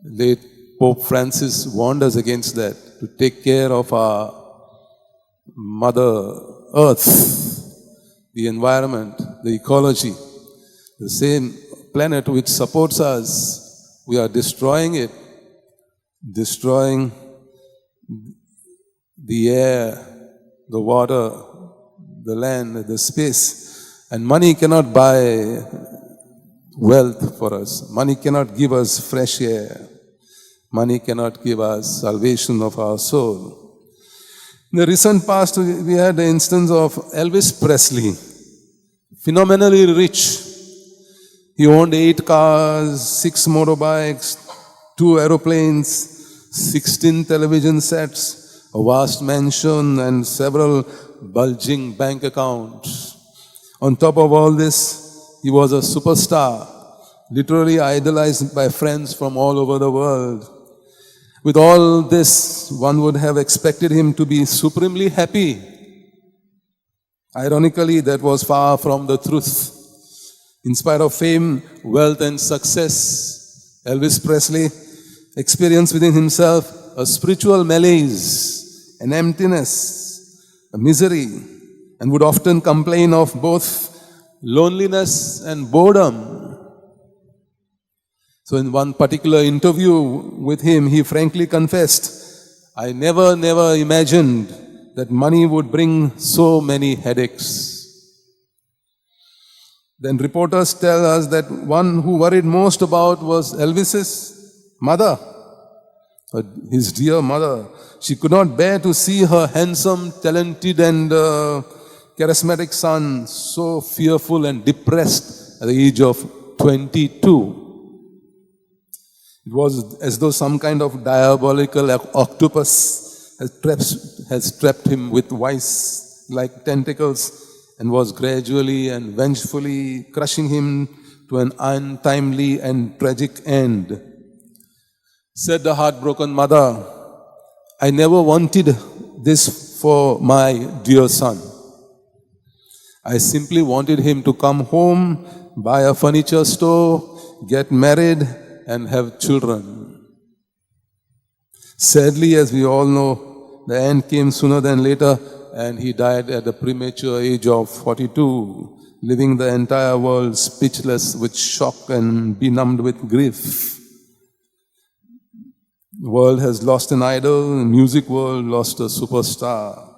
Late Pope Francis warned us against that, to take care of our Mother Earth, the environment, the ecology. The same planet which supports us, we are destroying it, destroying the air, the water, the land, the space. And money cannot buy wealth for us. Money cannot give us fresh air. Money cannot give us salvation of our soul. In the recent past, we had the instance of Elvis Presley, phenomenally rich. He owned 8 cars, 6 motorbikes, 2 aeroplanes, 16 television sets, a vast mansion, and several bulging bank accounts. On top of all this, he was a superstar, literally idolized by friends from all over the world. With all this, one would have expected him to be supremely happy. Ironically, that was far from the truth. In spite of fame, wealth, and success, Elvis Presley experienced within himself a spiritual malaise, an emptiness, a misery, and would often complain of both loneliness and boredom. So in one particular interview with him, he frankly confessed, "I never imagined that money would bring so many headaches." Then reporters tell us that one who worried most about was Elvis's mother, his dear mother. She could not bear to see her handsome, talented, and charismatic son so fearful and depressed at the age of 22. It was as though some kind of diabolical octopus has trapped him with vice-like tentacles and was gradually and vengefully crushing him to an untimely and tragic end. Said the heartbroken mother, "I never wanted this for my dear son. I simply wanted him to come home, buy a furniture store, get married, and have children." Sadly, as we all know, the end came sooner than later, and he died at the premature age of 42, leaving the entire world speechless with shock and benumbed with grief. The world has lost an idol, the music world lost a superstar.